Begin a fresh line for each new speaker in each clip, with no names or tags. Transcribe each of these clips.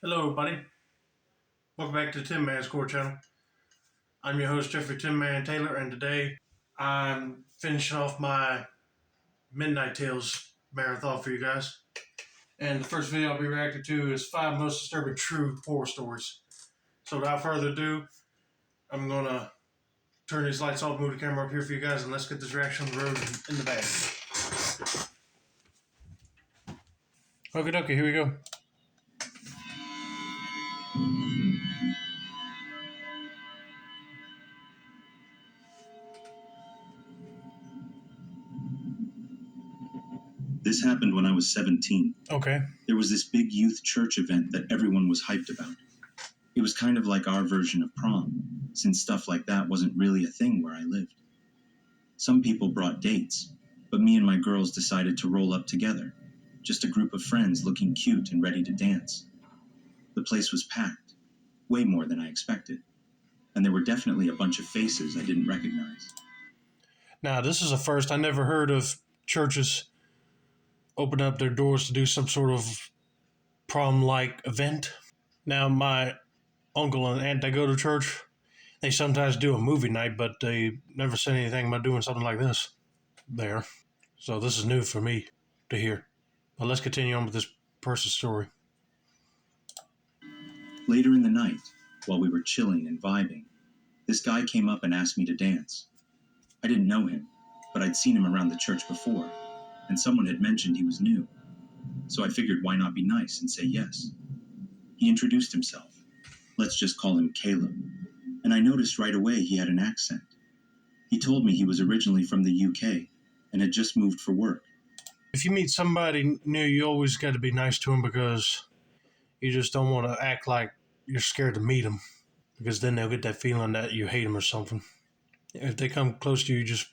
Hello, everybody. Welcome back to Tin Man's Core Channel. I'm your host, Jeffrey Tin Man Taylor, and today I'm finishing off my Midnight Tales marathon for you guys. And the first video I'll be reacting to is 5 most disturbing true horror stories. So without further ado, I'm going to turn these lights off, move the camera up here for you guys, and let's get this reaction on the road in the bag. Okie dokie, here we go.
This happened when I was 17.
Okay.
There was this big youth church event that everyone was hyped about. It was kind of like our version of prom, since stuff like that wasn't really a thing where I lived. Some people brought dates, but me and my girls decided to roll up together, just a group of friends looking cute and ready to dance. The place was packed, way more than I expected, and there were definitely a bunch of faces I didn't recognize.
Now, this is a first. I never heard of churches open up their doors to do some sort of prom-like event. Now, my uncle and aunt, they go to church. They sometimes do a movie night, but they never said anything about doing something like this there. So this is new for me to hear. But let's continue on with this person's story.
Later in the night, while we were chilling and vibing, this guy came up and asked me to dance. I didn't know him, but I'd seen him around the church before, and someone had mentioned he was new. So I figured why not be nice and say yes. He introduced himself. Let's just call him Caleb. And I noticed right away he had an accent. He told me he was originally from the UK and had just moved for work.
If you meet somebody new, you always got to be nice to them because you just don't want to act like you're scared to meet them, because then they'll get that feeling that you hate them or something. If they come close to you, just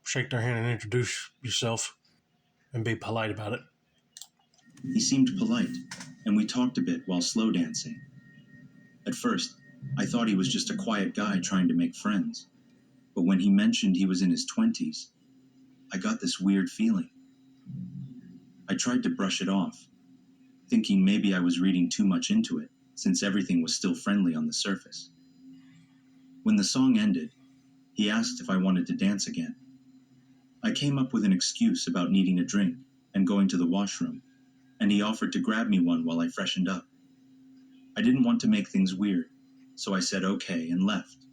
shake their hand and introduce yourself and be polite about it.
He seemed polite, and we talked a bit while slow dancing. At first, I thought he was just a quiet guy trying to make friends. But when he mentioned he was in his 20s, I got this weird feeling. I tried to brush it off, thinking maybe I was reading too much into it, since everything was still friendly on the surface. When the song ended, he asked if I wanted to dance again. I came up with an excuse about needing a drink and going to the washroom, and he offered to grab me one while I freshened up. I didn't want to make things weird, so I said okay and left,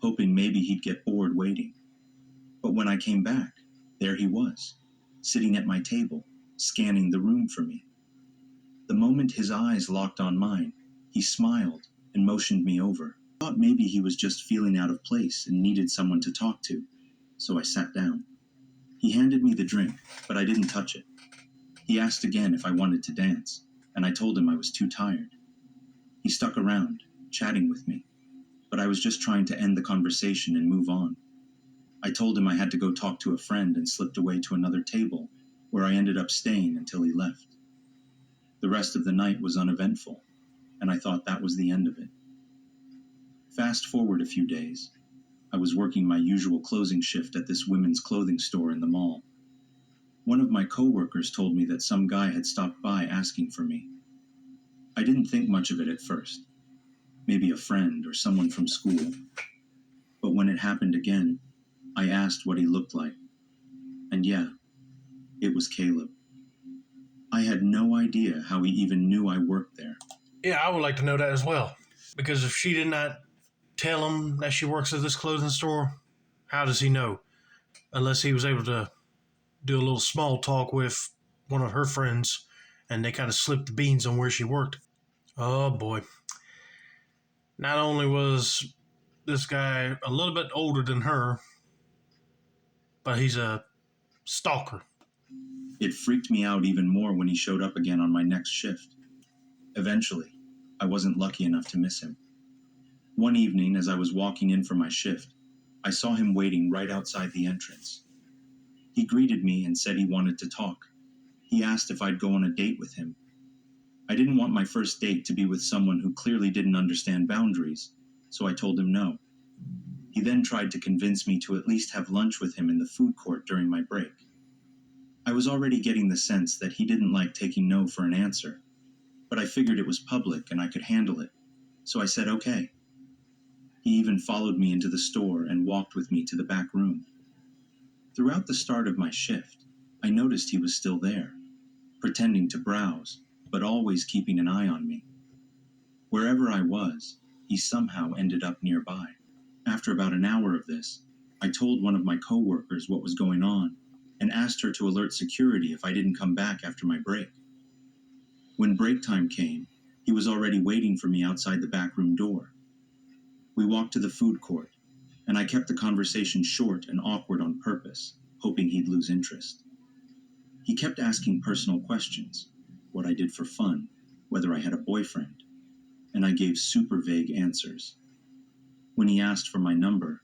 hoping maybe he'd get bored waiting. But when I came back, there he was, sitting at my table, scanning the room for me. The moment his eyes locked on mine, he smiled and motioned me over. I thought maybe he was just feeling out of place and needed someone to talk to, so I sat down. He handed me the drink, but I didn't touch it. He asked again if I wanted to dance, and I told him I was too tired. He stuck around, chatting with me, but I was just trying to end the conversation and move on. I told him I had to go talk to a friend and slipped away to another table, where I ended up staying until he left. The rest of the night was uneventful, and I thought that was the end of it. Fast forward a few days. I was working my usual closing shift at this women's clothing store in the mall. One of my coworkers told me that some guy had stopped by asking for me. I didn't think much of it at first. Maybe a friend or someone from school. But when it happened again, I asked what he looked like. And yeah, it was Caleb. I had no idea how he even knew I worked there.
Yeah, I would like to know that as well. Because if she did not tell him that she works at this clothing store, how does he know? Unless he was able to do a little small talk with one of her friends and they kind of slipped the beans on where she worked. Oh boy. Not only was this guy a little bit older than her, but he's a stalker.
It freaked me out even more when he showed up again on my next shift. Eventually, I wasn't lucky enough to miss him. One evening, as I was walking in for my shift, I saw him waiting right outside the entrance. He greeted me and said he wanted to talk. He asked if I'd go on a date with him. I didn't want my first date to be with someone who clearly didn't understand boundaries, so I told him no. He then tried to convince me to at least have lunch with him in the food court during my break. I was already getting the sense that he didn't like taking no for an answer, but I figured it was public and I could handle it, so I said okay. He even followed me into the store and walked with me to the back room. Throughout the start of my shift, I noticed he was still there, pretending to browse, but always keeping an eye on me. Wherever I was, he somehow ended up nearby. After about an hour of this, I told one of my coworkers what was going on and asked her to alert security if I didn't come back after my break. When break time came, he was already waiting for me outside the back room door. We walked to the food court, and I kept the conversation short and awkward on purpose, hoping he'd lose interest. He kept asking personal questions, what I did for fun, whether I had a boyfriend, and I gave super vague answers. When he asked for my number,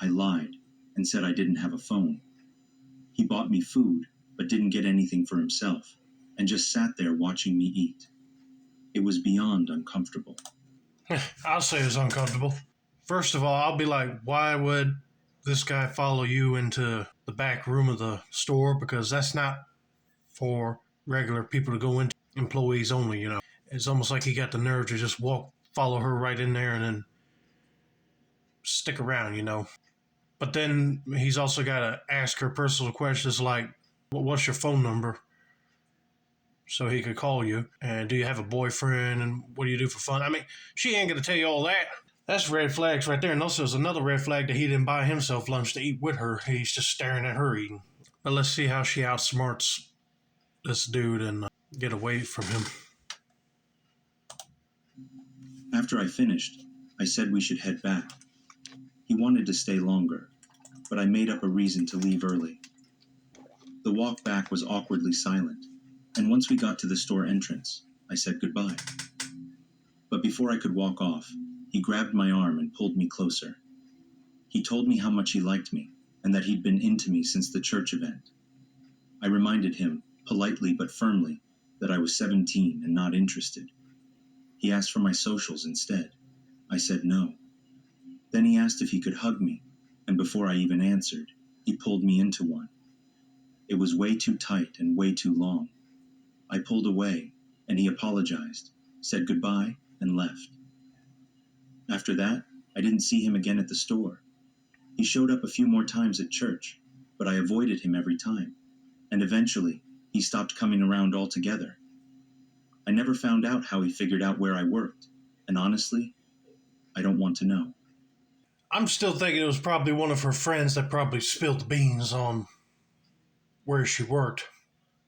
I lied and said I didn't have a phone. He bought me food, but didn't get anything for himself, and just sat there watching me eat. It was beyond uncomfortable.
I'll say it's uncomfortable. First of all, I'll be like, why would this guy follow you into the back room of the store? Because that's not for regular people to go into, employees only, you know. It's almost like he got the nerve to just follow her right in there and then stick around, you know. But then he's also got to ask her personal questions like, what's your phone number? So he could call you. And do you have a boyfriend? And what do you do for fun? I mean, she ain't going to tell you all that. That's red flags right there. And also, there's another red flag that he didn't buy himself lunch to eat with her. He's just staring at her eating. But let's see how she outsmarts this dude and get away from him.
After I finished, I said we should head back. He wanted to stay longer, but I made up a reason to leave early. The walk back was awkwardly silent, and once we got to the store entrance, I said goodbye. But before I could walk off, he grabbed my arm and pulled me closer. He told me how much he liked me, and that he'd been into me since the church event. I reminded him, politely but firmly, that I was 17 and not interested. He asked for my socials instead. I said no. Then he asked if he could hug me, and before I even answered, he pulled me into one. It was way too tight and way too long. I pulled away, and he apologized, said goodbye, and left. After that, I didn't see him again at the store. He showed up a few more times at church, but I avoided him every time, and eventually, he stopped coming around altogether. I never found out how he figured out where I worked, and honestly, I don't want to know.
I'm still thinking it was probably one of her friends that probably spilled the beans on where she worked.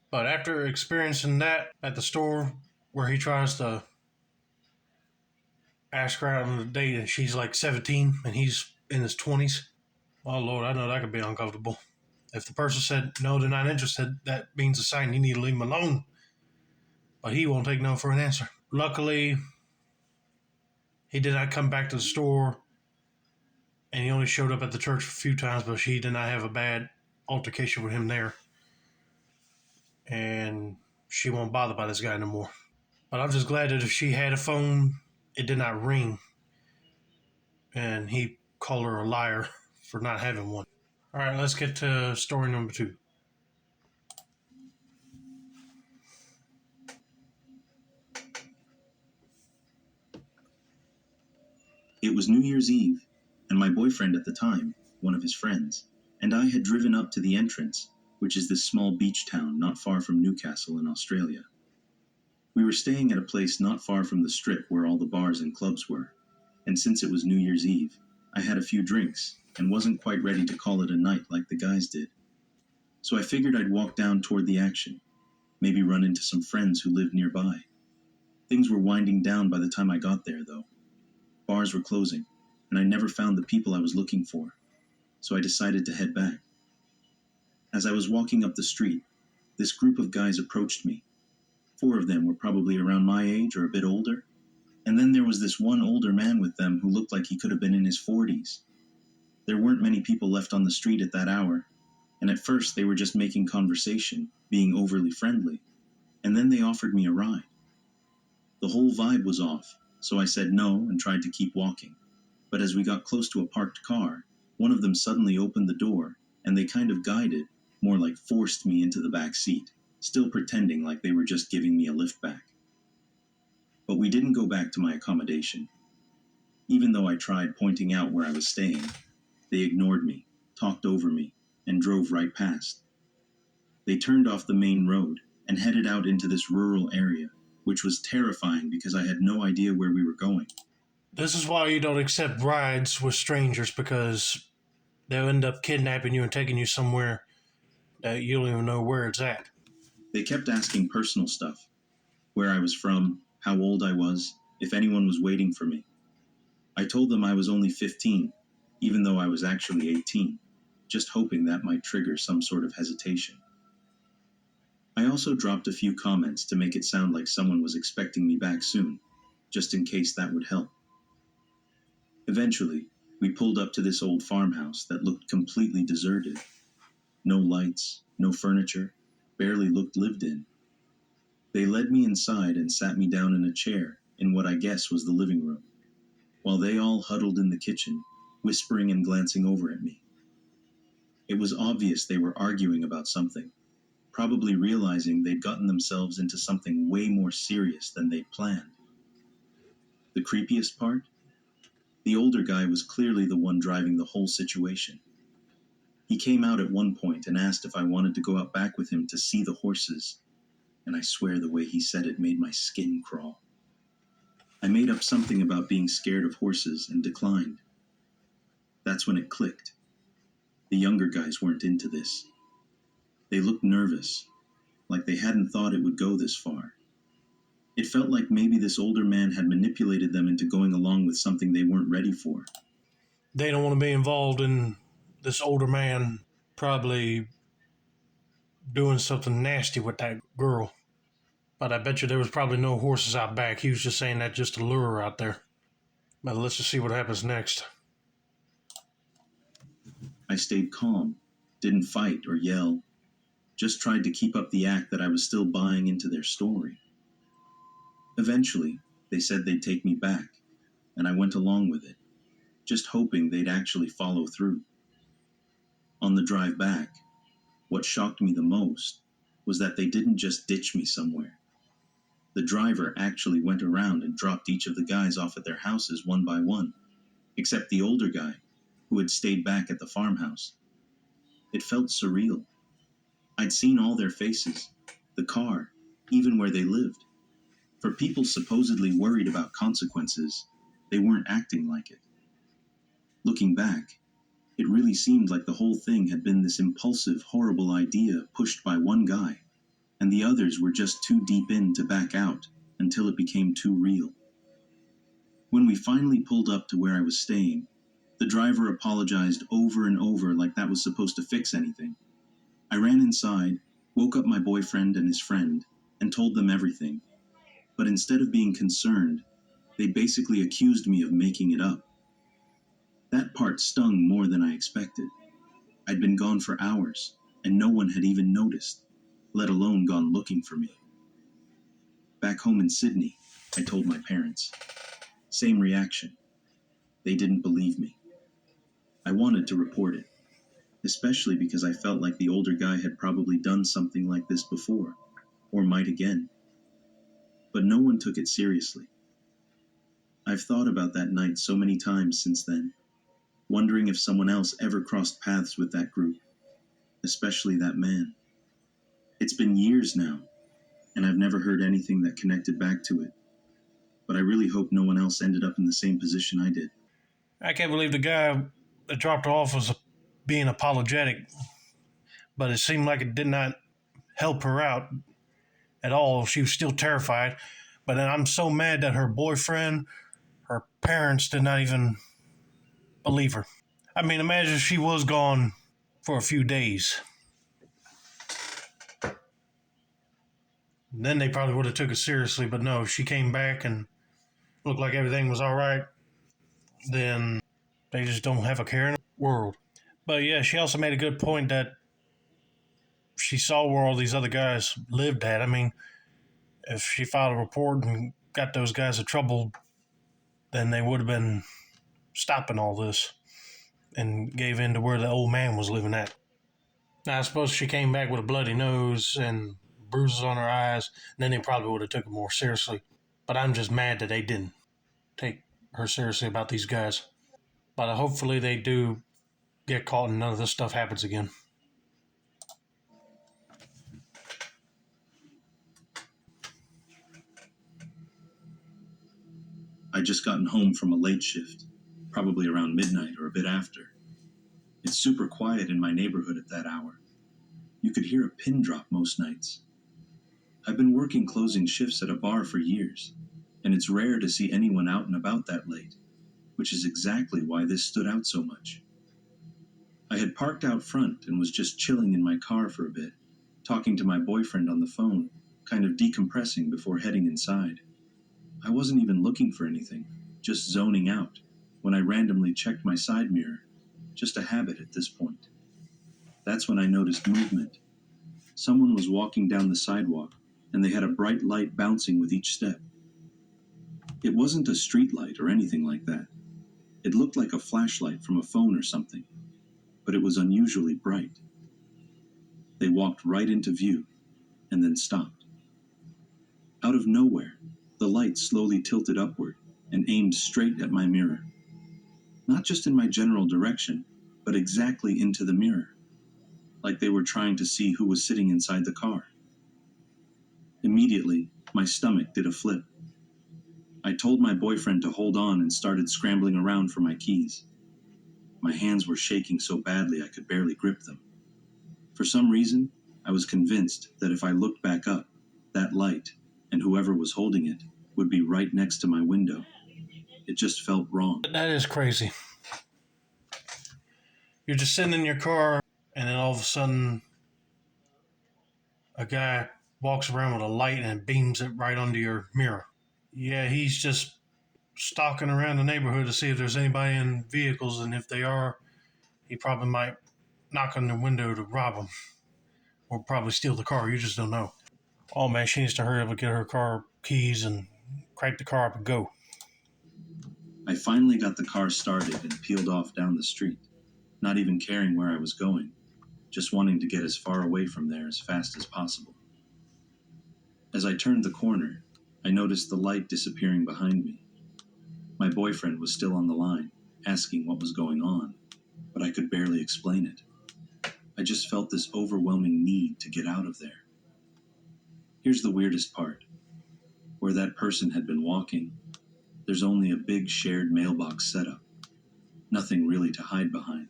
But after experiencing that at the store where he tries to ask her out on a date and she's like 17 and he's in his 20s, oh Lord, I know that could be uncomfortable. If the person said, no, they're not interested, that means a sign you need to leave them alone. But he won't take no for an answer. Luckily, he did not come back to the store, and he only showed up at the church a few times, but she did not have a bad altercation with him there. And she won't bother by this guy no more. But I'm just glad that if she had a phone, it did not ring. And he called her a liar for not having one. All right, let's get to story number 2.
It was New Year's Eve, and my boyfriend at the time, one of his friends, and I had driven up to the entrance, which is this small beach town not far from Newcastle in Australia. We were staying at a place not far from the strip where all the bars and clubs were, and since it was New Year's Eve, I had a few drinks and wasn't quite ready to call it a night like the guys did. So I figured I'd walk down toward the action, maybe run into some friends who lived nearby. Things were winding down by the time I got there, though. Bars were closing, and I never found the people I was looking for, so I decided to head back. As I was walking up the street, this group of guys approached me. 4 of them were probably around my age or a bit older, and then there was this one older man with them who looked like he could have been in his 40s. There weren't many people left on the street at that hour, and at first they were just making conversation, being overly friendly, and then they offered me a ride. The whole vibe was off, so I said no and tried to keep walking. But as we got close to a parked car, one of them suddenly opened the door, and they kind of guided, more like forced me into the back seat, still pretending like they were just giving me a lift back. we didn't go back to my accommodation. Even though I tried pointing out where I was staying, they ignored me, talked over me, and drove right past. They turned off the main road and headed out into this rural area, which was terrifying because I had no idea where we were going.
This is why you don't accept rides with strangers, because they'll end up kidnapping you and taking you somewhere that you don't even know where it's at.
They kept asking personal stuff: where I was from, how old I was, if anyone was waiting for me. I told them I was only 15, even though I was actually 18, just hoping that might trigger some sort of hesitation. I also dropped a few comments to make it sound like someone was expecting me back soon, just in case that would help. Eventually, we pulled up to this old farmhouse that looked completely deserted. No lights, no furniture, barely looked lived in. They led me inside and sat me down in a chair in what I guess was the living room, while they all huddled in the kitchen, whispering and glancing over at me. It was obvious they were arguing about something, probably realizing they'd gotten themselves into something way more serious than they'd planned. The creepiest part? The older guy was clearly the one driving the whole situation. He came out at one point and asked if I wanted to go out back with him to see the horses, and I swear the way he said it made my skin crawl. I made up something about being scared of horses and declined. That's when it clicked. The younger guys weren't into this. They looked nervous, like they hadn't thought it would go this far. It felt like maybe this older man had manipulated them into going along with something they weren't ready for.
They don't want to be involved in this older man probably doing something nasty with that girl. But I bet you there was probably no horses out back. He was just saying that just to lure her out there. But let's just see what happens next.
I stayed calm, didn't fight or yell, just tried to keep up the act that I was still buying into their story. Eventually, they said they'd take me back, and I went along with it, just hoping they'd actually follow through. On the drive back, what shocked me the most was that they didn't just ditch me somewhere. The driver actually went around and dropped each of the guys off at their houses one by one, except the older guy, who had stayed back at the farmhouse. It felt surreal. I'd seen all their faces, the car, even where they lived. For people supposedly worried about consequences, they weren't acting like it. Looking back, it really seemed like the whole thing had been this impulsive, horrible idea pushed by one guy, and the others were just too deep in to back out until it became too real. When we finally pulled up to where I was staying, the driver apologized over and over like that was supposed to fix anything. I ran inside, woke up my boyfriend and his friend, and told them everything. But instead of being concerned, they basically accused me of making it up. That part stung more than I expected. I'd been gone for hours, and no one had even noticed, let alone gone looking for me. Back home in Sydney, I told my parents. Same reaction. They didn't believe me. I wanted to report it, especially because I felt like the older guy had probably done something like this before, or might again. But no one took it seriously. I've thought about that night so many times since then, wondering if someone else ever crossed paths with that group, especially that man. It's been years now, and I've never heard anything that connected back to it. But I really hope no one else ended up in the same position I did.
I can't believe the guy that dropped her off was being apologetic, but it seemed like it did not help her out at all. She was still terrified. But then I'm so mad that her boyfriend, her parents did not even believe her. I mean, imagine if she was gone for a few days. Then they probably would have took it seriously, but no, she came back and looked like everything was all right. Then they just don't have a care in the world. But yeah, she also made a good point that she saw where all these other guys lived at. I mean, if she filed a report and got those guys in trouble, then they would have been stopping all this and gave in to where the old man was living at. Now, I suppose she came back with a bloody nose and bruises on her eyes, and then they probably would have took it more seriously. But I'm just mad that they didn't take her seriously about these guys. But hopefully they do get caught and none of this stuff happens again.
I'd just gotten home from a late shift, probably around midnight or a bit after. It's super quiet in my neighborhood at that hour. You could hear a pin drop most nights. I've been working closing shifts at a bar for years, and it's rare to see anyone out and about that late, which is exactly why this stood out so much. I had parked out front and was just chilling in my car for a bit, talking to my boyfriend on the phone, kind of decompressing before heading inside. I wasn't even looking for anything, just zoning out, when I randomly checked my side mirror, just a habit at this point. That's when I noticed movement. Someone was walking down the sidewalk, and they had a bright light bouncing with each step. It wasn't a street light or anything like that. It looked like a flashlight from a phone or something, but it was unusually bright. They walked right into view, and then stopped. Out of nowhere, the light slowly tilted upward and aimed straight at my mirror. Not just in my general direction, but exactly into the mirror, like they were trying to see who was sitting inside the car. Immediately, my stomach did a flip. I told my boyfriend to hold on and started scrambling around for my keys. My hands were shaking so badly I could barely grip them. For some reason, I was convinced that if I looked back up, that light, and whoever was holding it, would be right next to my window. It just felt wrong.
That is crazy. You're just sitting in your car, and then all of a sudden, a guy walks around with a light and beams it right onto your mirror. Yeah, he's just stalking around the neighborhood to see if there's anybody in vehicles, and if they are, he probably might knock on the window to rob them, or probably steal the car. You just don't know. Oh man, she needs to hurry up and get her car keys and crank the car up and go.
I finally got the car started and peeled off down the street, not even caring where I was going, just wanting to get as far away from there as fast as possible. As I turned the corner, I noticed the light disappearing behind me. My boyfriend was still on the line, asking what was going on, but I could barely explain it. I just felt this overwhelming need to get out of there. Here's the weirdest part. Where that person had been walking, there's only a big shared mailbox setup. Nothing really to hide behind.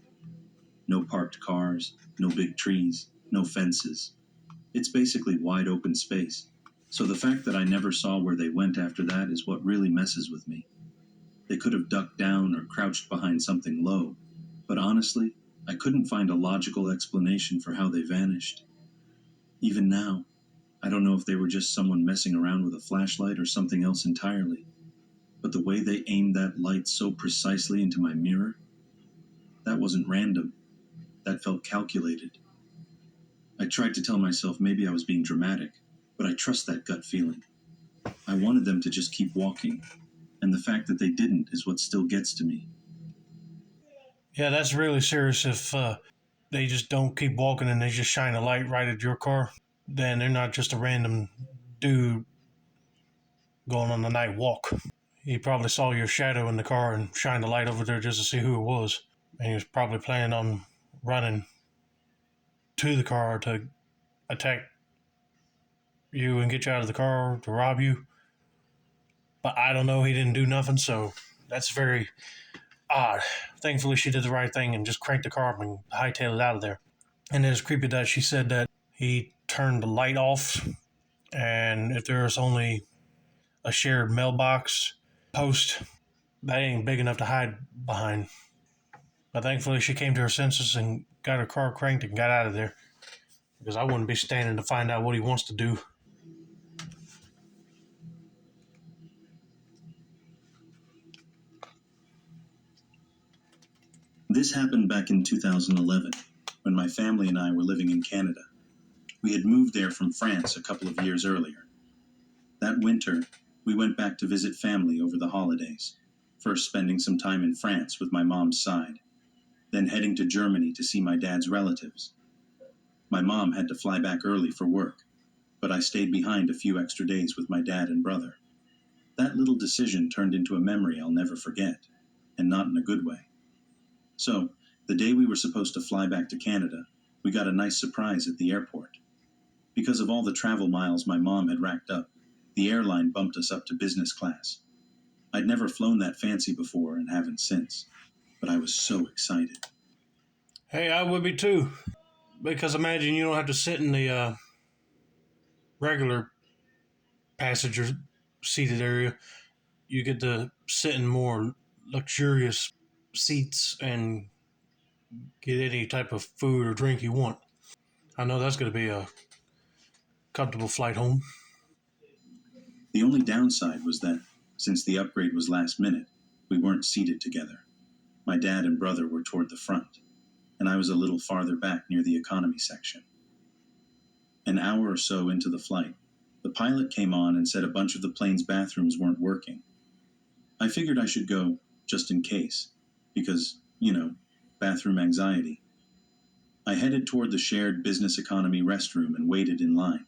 No parked cars, no big trees, no fences. It's basically wide open space. So the fact that I never saw where they went after that is what really messes with me. They could have ducked down or crouched behind something low, but honestly, I couldn't find a logical explanation for how they vanished. Even now, I don't know if they were just someone messing around with a flashlight or something else entirely, but the way they aimed that light so precisely into my mirror, that wasn't random. That felt calculated. I tried to tell myself maybe I was being dramatic, but I trust that gut feeling. I wanted them to just keep walking, and the fact that they didn't is what still gets to me.
Yeah, that's really serious. If they just don't keep walking and they just shine a light right at your car, then they're not just a random dude going on a night walk. He probably saw your shadow in the car and shined a light over there just to see who it was. And he was probably planning on running to the car to attack you and get you out of the car to rob you. But I don't know, he didn't do nothing, so that's very odd. Thankfully, she did the right thing and just cranked the car up and hightailed it out of there. And it's creepy that she said that he turned the light off, and if there's only a shared mailbox post, that ain't big enough to hide behind. But thankfully, she came to her senses and got her car cranked and got out of there, because I wouldn't be standing to find out what he wants to do.
This happened back in 2011, when my family and I were living in Canada. We had moved there from France a couple of years earlier. That winter, we went back to visit family over the holidays, first spending some time in France with my mom's side, then heading to Germany to see my dad's relatives. My mom had to fly back early for work, but I stayed behind a few extra days with my dad and brother. that little decision turned into a memory I'll never forget, and not in a good way. So, the day we were supposed to fly back to Canada, we got a nice surprise at the airport. Because of all the travel miles my mom had racked up, the airline bumped us up to business class. I'd never flown that fancy before and haven't since, but I was so excited.
Hey, I would be too. Because imagine you don't have to sit in the regular passenger seated area. You get to sit in more luxurious seats and get any type of food or drink you want. I know that's going to be a comfortable flight home.
The only downside was that, since the upgrade was last minute, we weren't seated together. My dad and brother were toward the front, and I was a little farther back near the economy section. An hour or so into the flight, the pilot came on and said a bunch of the plane's bathrooms weren't working. I figured I should go, just in case, because, bathroom anxiety. I headed toward the shared business economy restroom and waited in line.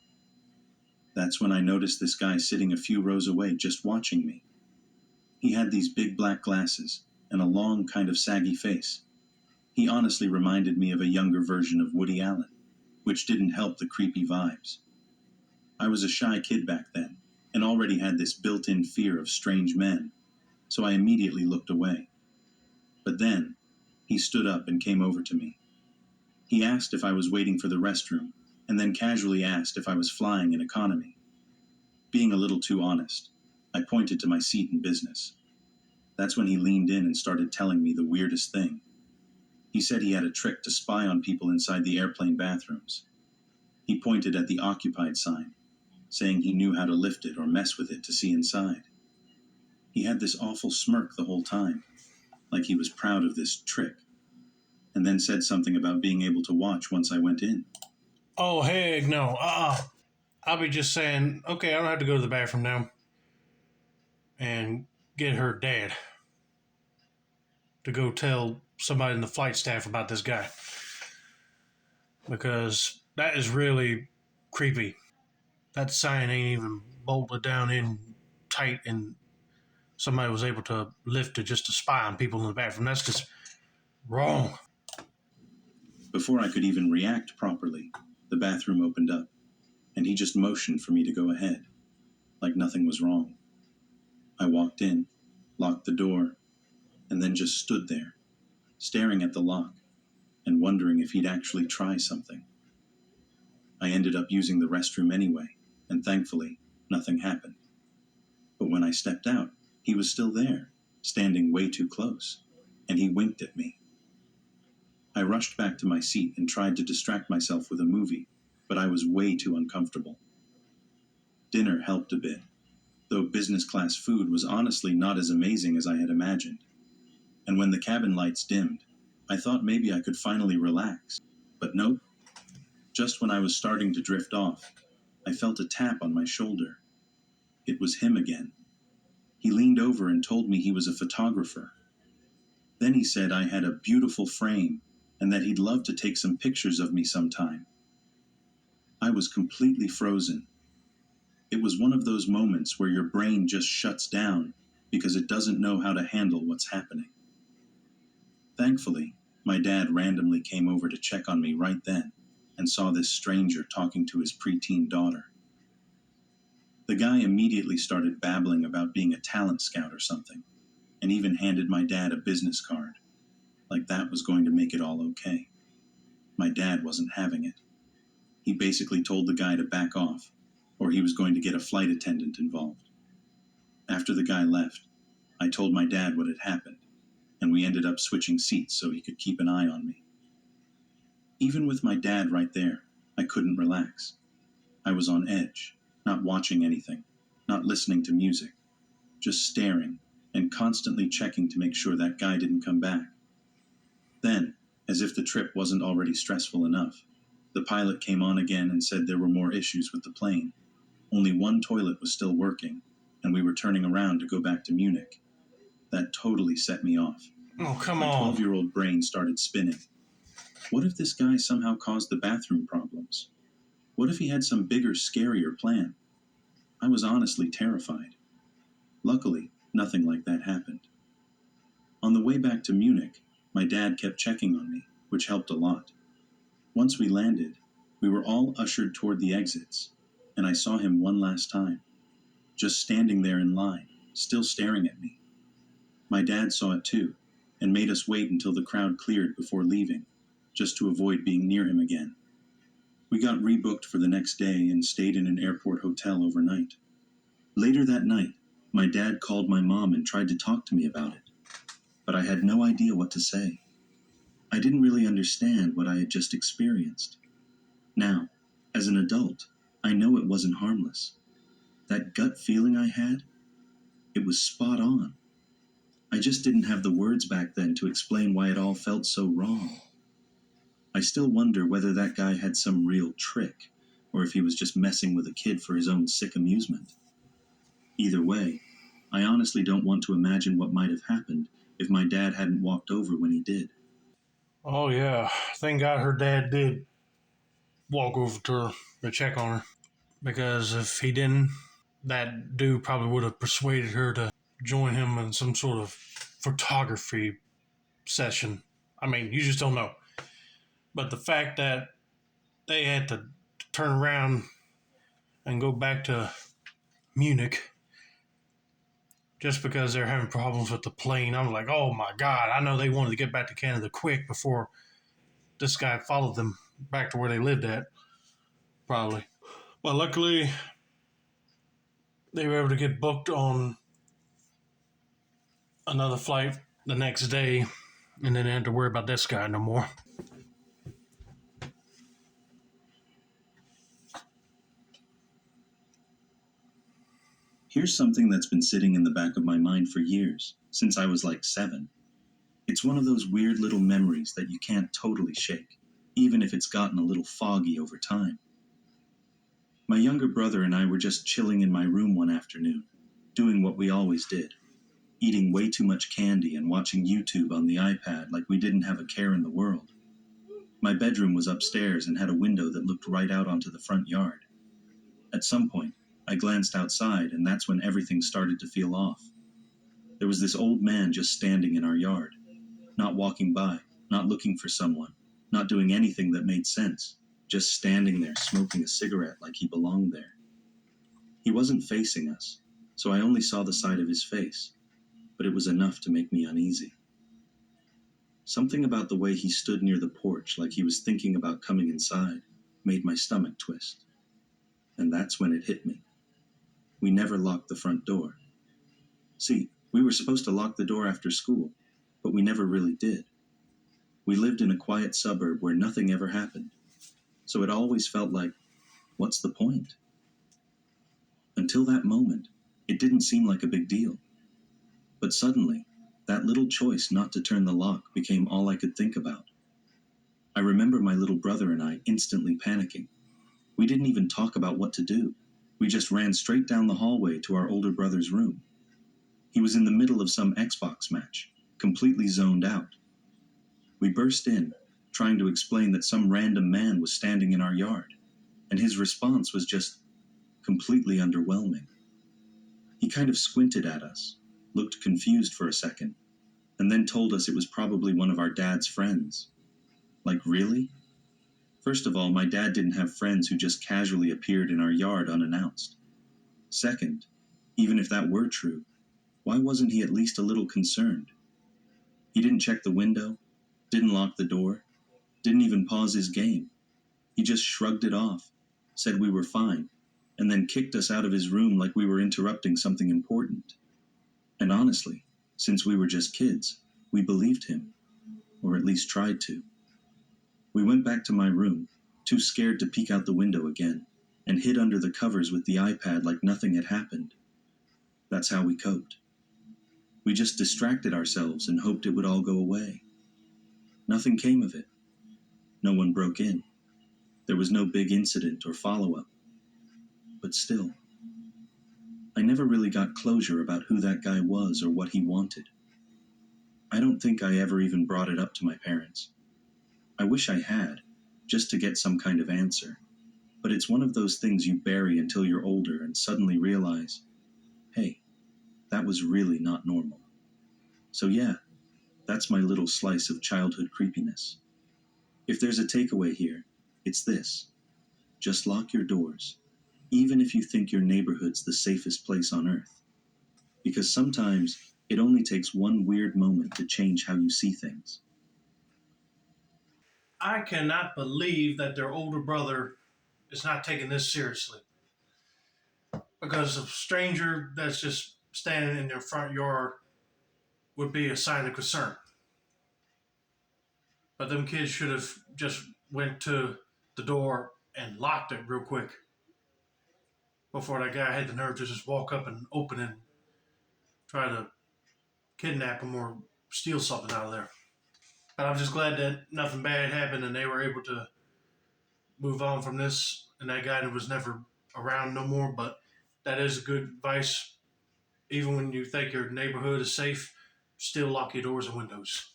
That's when I noticed this guy sitting a few rows away just watching me. He had these big black glasses and a long, kind of saggy face. He honestly reminded me of a younger version of Woody Allen, which didn't help the creepy vibes. I was a shy kid back then, and already had this built-in fear of strange men, so I immediately looked away. But then, he stood up and came over to me. He asked if I was waiting for the restroom, and then casually asked if I was flying in economy. Being a little too honest, I pointed to my seat in business. That's when he leaned in and started telling me the weirdest thing. He said he had a trick to spy on people inside the airplane bathrooms. He pointed at the occupied sign, saying he knew how to lift it or mess with it to see inside. He had this awful smirk the whole time, like he was proud of this trick, and then said something about being able to watch once I went in.
Oh, heck no. I'll be just saying, okay, I don't have to go to the bathroom now. And get her dad to go tell somebody in the flight staff about this guy. Because that is really creepy. That sign ain't even bolted down in tight and somebody was able to lift it just to spy on people in the bathroom. That's just wrong.
Before I could even react properly, the bathroom opened up, and he just motioned for me to go ahead, like nothing was wrong. I walked in, locked the door, and then just stood there, staring at the lock, and wondering if he'd actually try something. I ended up using the restroom anyway, and thankfully, nothing happened. But when I stepped out, he was still there, standing way too close, and he winked at me. I rushed back to my seat and tried to distract myself with a movie, but I was way too uncomfortable. Dinner helped a bit, though business class food was honestly not as amazing as I had imagined. And when the cabin lights dimmed, I thought maybe I could finally relax. But nope. Just when I was starting to drift off, I felt a tap on my shoulder. It was him again. He leaned over and told me he was a photographer. Then he said I had a beautiful frame and that he'd love to take some pictures of me sometime. I was completely frozen. It was one of those moments where your brain just shuts down because it doesn't know how to handle what's happening. Thankfully, my dad randomly came over to check on me right then and saw this stranger talking to his preteen daughter. The guy immediately started babbling about being a talent scout or something, and even handed my dad a business card, like that was going to make it all okay. My dad wasn't having it. He basically told the guy to back off, or he was going to get a flight attendant involved. After the guy left, I told my dad what had happened, and we ended up switching seats so he could keep an eye on me. Even with my dad right there, I couldn't relax. I was on edge, not watching anything, not listening to music, just staring and constantly checking to make sure that guy didn't come back. Then, as if the trip wasn't already stressful enough, the pilot came on again and said there were more issues with the plane. Only one toilet was still working, and we were turning around to go back to Munich. That totally set me off.
Oh, come
My
on.
12-year-old brain started spinning. What if this guy somehow caused the bathroom problems? What if he had some bigger, scarier plan? I was honestly terrified. Luckily, nothing like that happened. On the way back to Munich, my dad kept checking on me, which helped a lot. Once we landed, we were all ushered toward the exits, and I saw him one last time, just standing there in line, still staring at me. My dad saw it too, and made us wait until the crowd cleared before leaving, just to avoid being near him again. We got rebooked for the next day and stayed in an airport hotel overnight. Later that night, my dad called my mom and tried to talk to me about it, but I had no idea what to say. I didn't really understand what I had just experienced. Now, as an adult, I know it wasn't harmless. That gut feeling I had, it was spot on. I just didn't have the words back then to explain why it all felt so wrong. I still wonder whether that guy had some real trick, or if he was just messing with a kid for his own sick amusement. Either way, I honestly don't want to imagine what might have happened if my dad hadn't walked over when he did.
Oh, yeah. Thank God her dad did walk over to her to check on her. Because if he didn't, that dude probably would have persuaded her to join him in some sort of photography session. I mean, you just don't know. But the fact that they had to turn around and go back to Munich just because they're having problems with the plane, I'm like, oh my God, I know they wanted to get back to Canada quick before this guy followed them back to where they lived at, probably. But luckily, they were able to get booked on another flight the next day, and then they didn't have to worry about this guy no more.
Here's something that's been sitting in the back of my mind for years, since I was like 7. It's one of those weird little memories that you can't totally shake, even if it's gotten a little foggy over time. My younger brother and I were just chilling in my room one afternoon, doing what we always did, eating way too much candy and watching YouTube on the iPad like we didn't have a care in the world. My bedroom was upstairs and had a window that looked right out onto the front yard. At some point, I glanced outside, and that's when everything started to feel off. There was this old man just standing in our yard, not walking by, not looking for someone, not doing anything that made sense, just standing there smoking a cigarette like he belonged there. He wasn't facing us, so I only saw the side of his face, but it was enough to make me uneasy. Something about the way he stood near the porch like he was thinking about coming inside made my stomach twist. And that's when it hit me. We never locked the front door. See, we were supposed to lock the door after school, but we never really did. We lived in a quiet suburb where nothing ever happened, so it always felt like, what's the point? Until that moment, it didn't seem like a big deal. But suddenly, that little choice not to turn the lock became all I could think about. I remember my little brother and I instantly panicking. We didn't even talk about what to do. We just ran straight down the hallway to our older brother's room. He was in the middle of some Xbox match, completely zoned out. We burst in, trying to explain that some random man was standing in our yard, and his response was just completely underwhelming. He kind of squinted at us, looked confused for a second, and then told us it was probably one of our dad's friends. Like, really? First of all, my dad didn't have friends who just casually appeared in our yard unannounced. Second, even if that were true, why wasn't he at least a little concerned? He didn't check the window, didn't lock the door, didn't even pause his game. He just shrugged it off, said we were fine, and then kicked us out of his room like we were interrupting something important. And honestly, since we were just kids, we believed him, or at least tried to. We went back to my room, too scared to peek out the window again, and hid under the covers with the iPad like nothing had happened. That's how we coped. We just distracted ourselves and hoped it would all go away. Nothing came of it. No one broke in. There was no big incident or follow-up. But still, I never really got closure about who that guy was or what he wanted. I don't think I ever even brought it up to my parents. I wish I had, just to get some kind of answer. But it's one of those things you bury until you're older and suddenly realize, hey, That was really not normal. So, yeah, that's my little slice of childhood creepiness. If there's a takeaway here, it's this: just lock your doors, even if you think your neighborhood's the safest place on earth. Because sometimes it only takes one weird moment to change how you see things.
I cannot believe that their older brother is not taking this seriously. Because a stranger that's just standing in their front yard would be a sign of concern. But them kids should have just went to the door and locked it real quick before that guy had the nerve to just walk up and open it and try to kidnap him or steal something out of there. But I'm just glad that nothing bad happened and they were able to move on from this, and that guy was never around no more. But that is good advice. Even when you think your neighborhood is safe, still lock your doors and windows,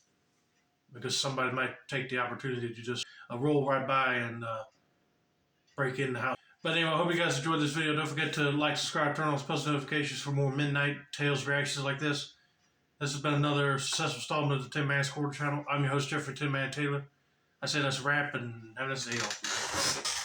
because somebody might take the opportunity to just roll right by and break in the house. But anyway, I hope you guys enjoyed this video. Don't forget to like, subscribe, turn on post notifications for more Midnight Tales reactions like this. This has been another successful installment of the Tin Man's Quarter channel. I'm your host, Jeffrey Tin Man Taylor. I say that's a wrap, and have a nice day, y'all.